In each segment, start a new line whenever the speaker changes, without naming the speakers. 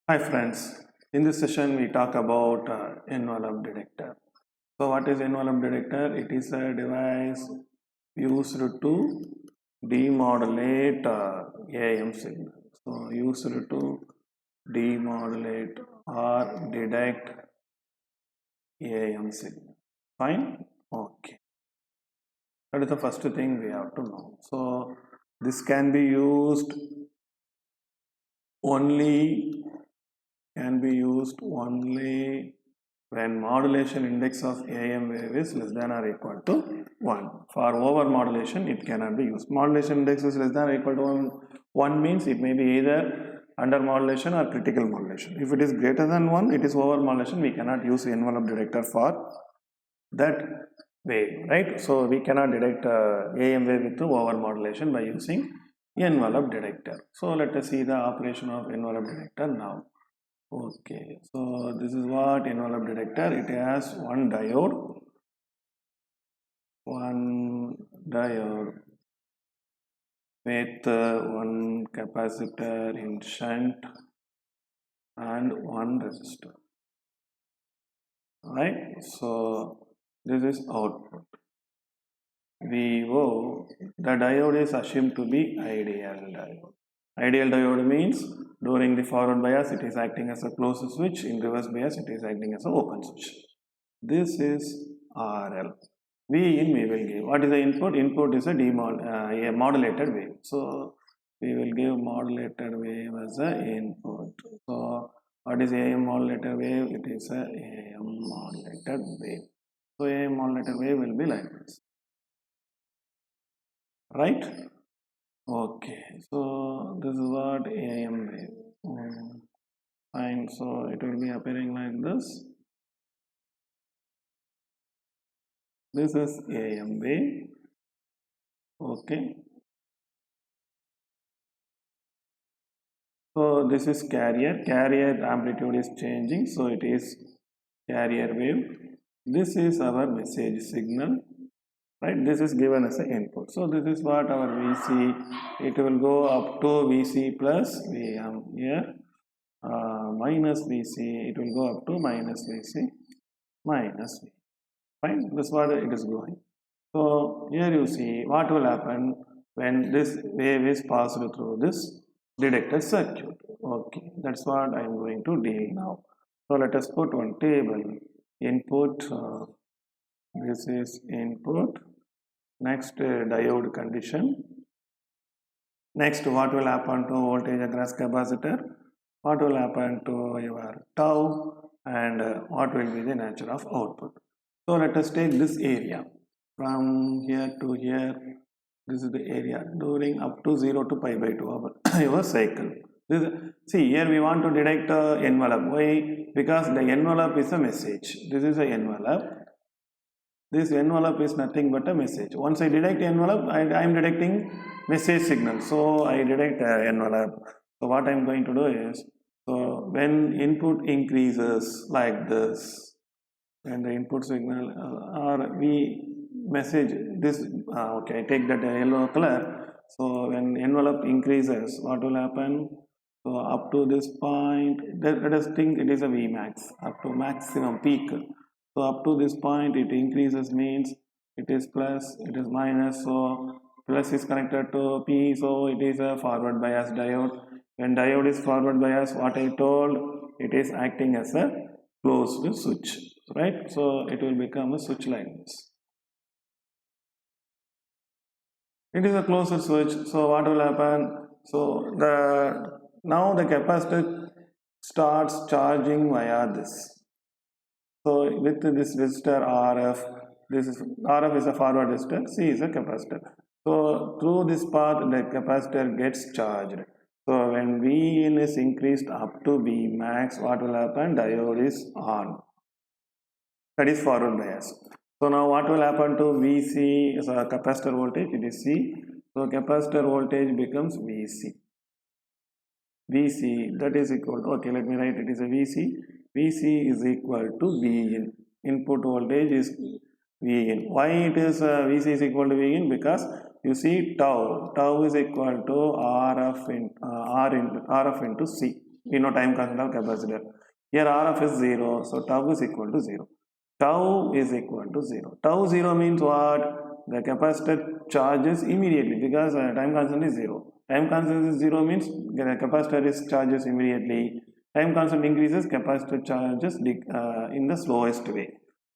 Hi friends, in this session we talk about envelope detector. So what is envelope detector? It is a device used to demodulate AM signal. So used to demodulate or detect AM signal. Fine? Okay. That is the first thing we have to know. So this can be used only when modulation index of AM wave is less than or equal to 1. For over modulation, it cannot be used. Modulation index is less than or equal to 1 means it may be either under modulation or critical modulation. If it is greater than 1, it is over modulation. We cannot use envelope detector for that wave, right? So we cannot detect AM wave with over modulation by using envelope detector. So let us see the operation of envelope detector now. Okay, so this is what envelope detector. It has one diode with one capacitor in shunt and one resistor, right? So this is output. VO, the diode is assumed to be ideal diode. Ideal diode means during the forward bias it is acting as a closed switch, in reverse bias it is acting as an open switch. This is RL. V in we will give. What is the input? Input is a modulated wave. So we will give modulated wave as a input. So what is AM modulated wave? It is a AM modulated wave. So AM modulated wave will be like this. Right? Okay. So this is what AM wave. Fine. So it will be appearing like this. This is AM wave. Okay. So this is carrier. Carrier amplitude is changing. So it is carrier wave. This is our message signal. Right. This is given as an input. So this is what our VC. It will go up to VC plus VM here. Minus VC. It will go up to minus VC minus V. Fine. This is what it is going. So here you see what will happen when this wave is passed through this detector circuit. Okay, that's what I am going to deal now. So let us put one table. Input, this is input. Next diode condition. Next, what will happen to voltage across capacitor? What will happen to your tau? And what will be the nature of output? So let us take this area from here to here. This is the area during up to 0 to pi by 2 of your cycle. See here we want to detect envelope. Why? Because the envelope is a message. This is a envelope. This envelope is nothing but a message. Once I detect envelope, I am detecting message signal. So I detect envelope. So what I am going to do is, so when input increases like this, and the input signal or we message this, okay, I take that yellow color. So when envelope increases, what will happen? So up to this point, let us think it is a Vmax, up to maximum peak. So up to this point it increases means it is plus, it is minus. So plus is connected to P, so it is a forward bias diode. When diode is forward bias, what I told, it is acting as a closed switch, right? So it will become a switch like this. It is a closed switch. So what will happen? So now the capacitor starts charging via this. So with this resistor RF, RF is a forward resistor, C is a capacitor. So through this path, the capacitor gets charged. So when V in is increased up to V max, what will happen? Diode is on. That is forward bias. So now what will happen to VC is a capacitor voltage, it is C. So capacitor voltage becomes VC. VC that is equal to, okay, let me write it is a VC. VC is equal to Vin. Input voltage is Vin. Why it is VC is equal to Vin? Because you see tau is equal to RF into C. We know time constant of capacitor. Here RF is 0, so tau is equal to 0. Tau is equal to 0. Tau 0 means what? The capacitor charges immediately because time constant is 0. Time constant is 0 means the capacitor is charges immediately. Time constant increases, capacitor charges in the slowest way.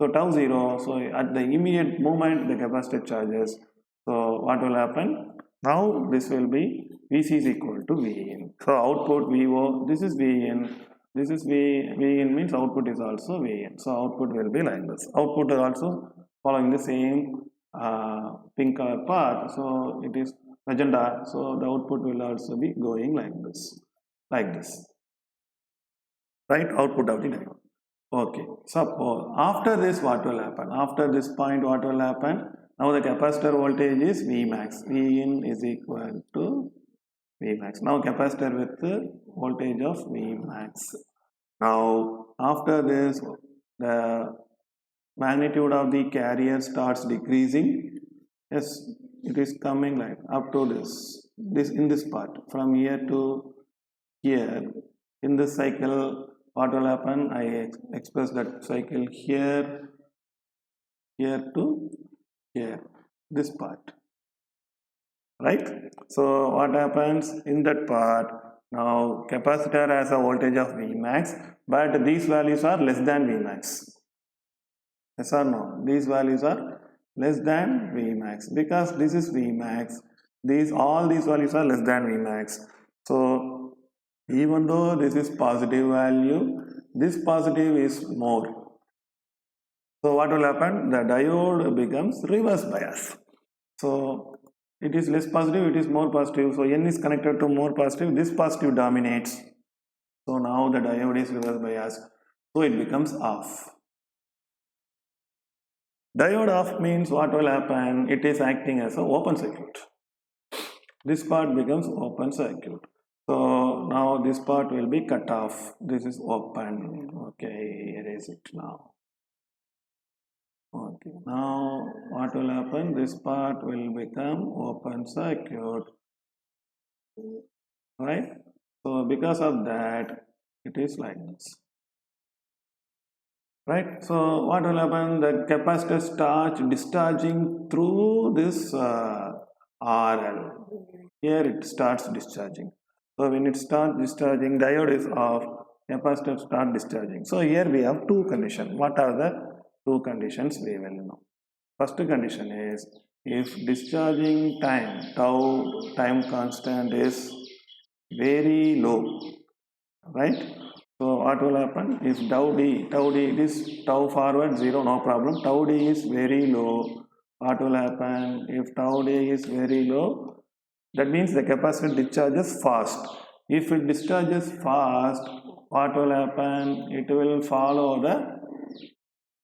So tau 0, so at the immediate moment the capacitor charges. So what will happen? Now this will be Vc is equal to Vin. So output Vo, this is Vin. This is Vin means output is also Vin. So output will be like this. Output is also following the same pink color path. So it is magenta. So the output will also be going like this. Like this. Right? Output of the diode. Okay. Suppose after this what will happen? After this point what will happen? Now the capacitor voltage is Vmax. Vin is equal to Vmax. Now capacitor with the voltage of Vmax. Now after this the magnitude of the carrier starts decreasing. Yes, it is coming like up to this in this part from here to here. In this cycle what will happen? I express that cycle here to here, this part, right? So what happens in that part? Now capacitor has a voltage of Vmax, but these values are less than Vmax. Yes or no? These values are less than Vmax because this is Vmax. All these values are less than Vmax. So even though this is positive value, this positive is more. So what will happen? The diode becomes reverse bias. So it is less positive, it is more positive. So N is connected to more positive, this positive dominates. So now the diode is reverse bias. So it becomes off. Diode off means what will happen? It is acting as an open circuit. This part becomes open circuit. So now this part will be cut off. This is open. Okay, erase it now. Okay, now what will happen? This part will become open circuit, right? So because of that, it is like this, right? So what will happen? The capacitor starts discharging through this RL. Here it starts discharging. So when it starts discharging, diode is off, capacitor start discharging. So here we have two conditions. What are the two conditions we will know? First condition is if discharging time constant is very low, right? So what will happen is tau d, this tau forward 0, no problem. Tau d is very low. What will happen if tau d is very low? That means the capacitor discharges fast. If it discharges fast, what will happen? It will follow the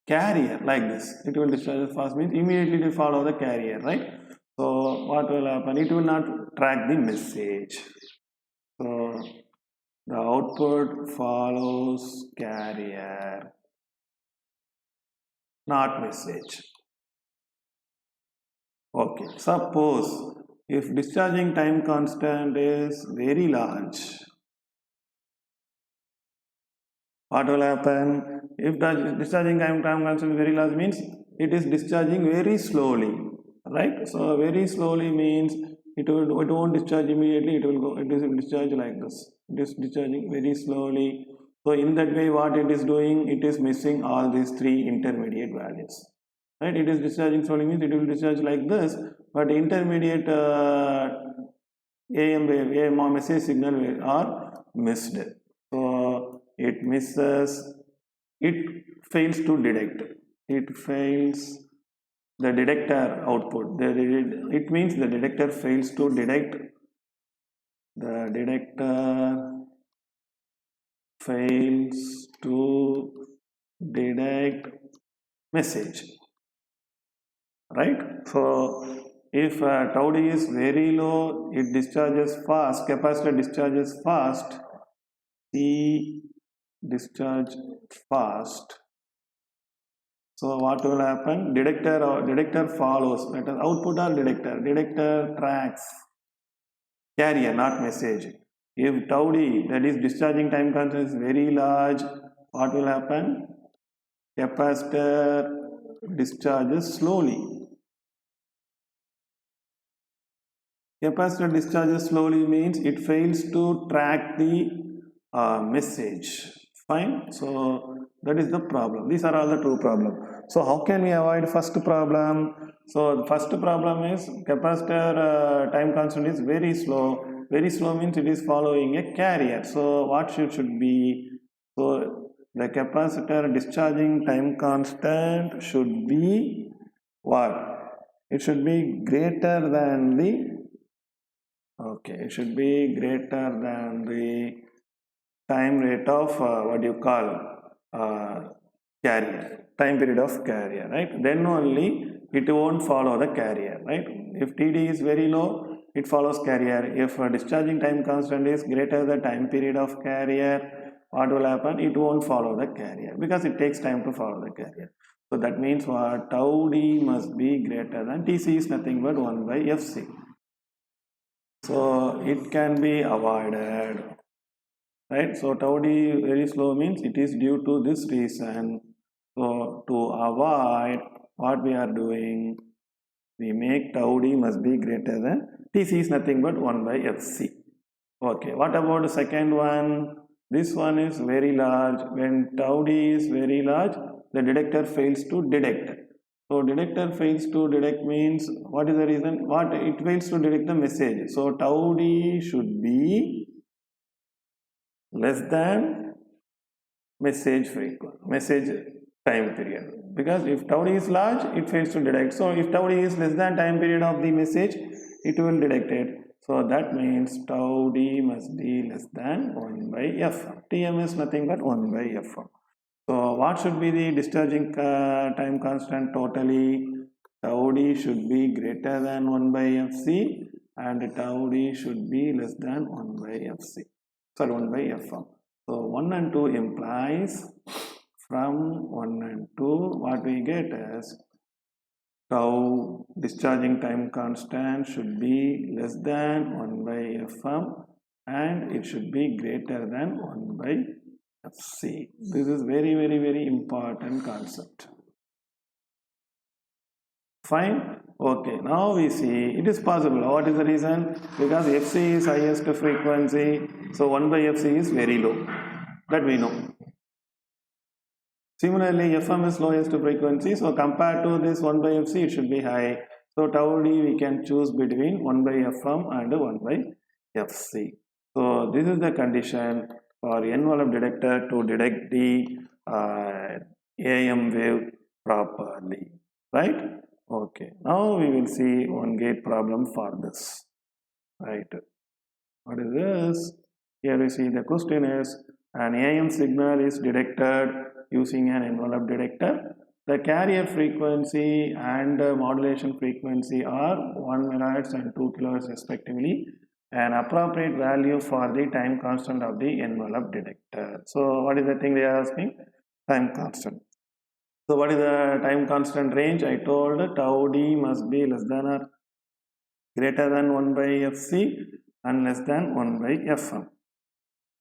carrier like this. It will discharge fast means immediately it will follow the carrier, right? So what will happen? It will not track the message. So the output follows carrier, not message. Okay, suppose if discharging time constant is very large, what will happen? If the discharging time constant is very large means it is discharging very slowly, right? So very slowly means it won't discharge immediately, it is discharge like this. It is discharging very slowly. So in that way what it is doing, it is missing all these three intermediate values. Right? It is discharging slowly means it will discharge like this, but intermediate AM wave, AM message signal are missed. So it misses, it fails to detect. It fails the detector output. It means the detector fails to detect. The detector fails to detect message, right? So if tau d is very low, it discharges fast, capacitor discharges fast, C discharge fast. So what will happen? Detector follows. Let us output or detector. Detector tracks carrier, not message. If tau d, that is discharging time constant, is very large, what will happen? Capacitor discharges slowly. Capacitor discharges slowly means it fails to track the message. Fine. So that is the problem. These are all the two problems. So how can we avoid first problem? So the first problem is capacitor time constant is very slow. Very slow means it is following a carrier. So what should be? So the capacitor discharging time constant should be what? It should be greater than the, okay, it should be greater than the time rate of what you call carrier, time period of carrier, right? Then only it won't follow the carrier, right? If TD is very low, it follows carrier. If discharging time constant is greater than time period of carrier, what will happen? It won't follow the carrier because it takes time to follow the carrier. So that means what? Tau d must be greater than, TC is nothing but 1 by Fc. So it can be avoided, right? So tau d very slow means it is due to this reason. So to avoid, what we are doing, we make tau d must be greater than, TC is nothing but 1 by Fc. Okay, what about the second one? This one is very large. When tau d is very large, the detector fails to detect. So detector fails to detect means, what is the reason? What it fails to detect the message. So tau d should be less than message frequency, message time period. Because if tau d is large, it fails to detect. So if tau d is less than time period of the message, it will detect it. So that means tau d must be less than 1 by Fm. Tm is nothing but 1 by Fm. So what should be the discharging time constant totally? Tau d should be greater than 1 by Fc and tau d should be less than 1 by Fc. Sorry, 1 by Fm. So 1 and 2 implies, from 1 and 2 what we get is tau discharging time constant should be less than 1 by Fm and it should be greater than 1 by Fc. This is very important concept. Fine. Okay, now we see it is possible. What is the reason? Because Fc is highest frequency, so 1 by Fc is very low. That we know. Similarly, Fm is lowest frequency, so compared to this 1 by Fc, it should be high. So tau d we can choose between 1 by Fm and 1 by Fc. So this is the condition for envelope detector to detect the AM wave properly, right? Okay, now we will see one gate problem for this, right? What is this? Here we see the question is, an AM signal is detected using an envelope detector. The carrier frequency and modulation frequency are 1 MHz and 2 kHz respectively. An appropriate value for the time constant of the envelope detector. So what is the thing they are asking? Time constant. So what is the time constant range? I told tau d must be less than or greater than 1 by Fc and less than 1 by Fm.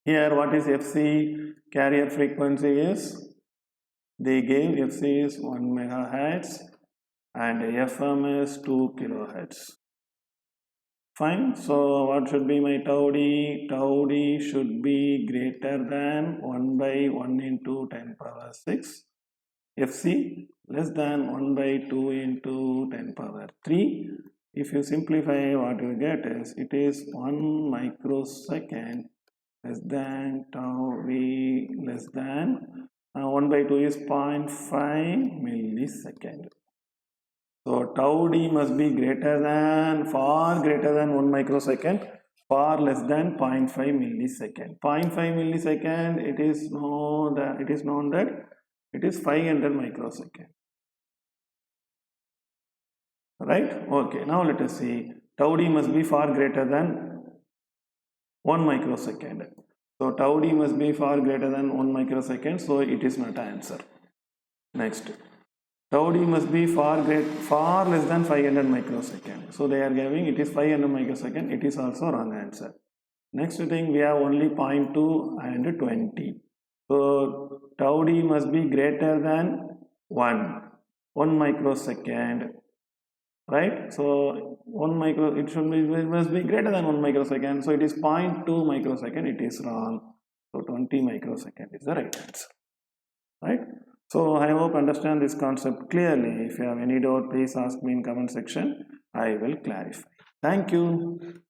Here what is Fc? Carrier frequency is, they gave Fc is 1 MHz and Fm is 2 kHz. Fine. So what should be my tau d? Tau d should be greater than 1 by 1 into 10 power 6. Fc less than 1 by 2 into 10 power 3. If you simplify, what you get is, it is 1 microsecond less than tau d less than 1 by 2 is 0.5 millisecond. So tau d must be greater than, far greater than 1 microsecond, far less than 0.5 millisecond. 0.5 millisecond, it is known that it is 500 microsecond. Right? Okay, now let us see. Tau d must be far greater than 1 microsecond. So tau d must be far greater than 1 microsecond, so it is not answer. Next. Tau d must be far less than 500 microsecond. So they are giving it is 500 microsecond, it is also wrong answer. Next thing, we have only 0.2 and 20. So tau d must be greater than 1 microsecond, right? So 1 micro, it must be greater than 1 microsecond. So it is 0.2 microsecond, it is wrong. So 20 microsecond is the right answer, right? So I hope understand this concept clearly. If you have any doubt, please ask me in comment section. I will clarify. Thank you.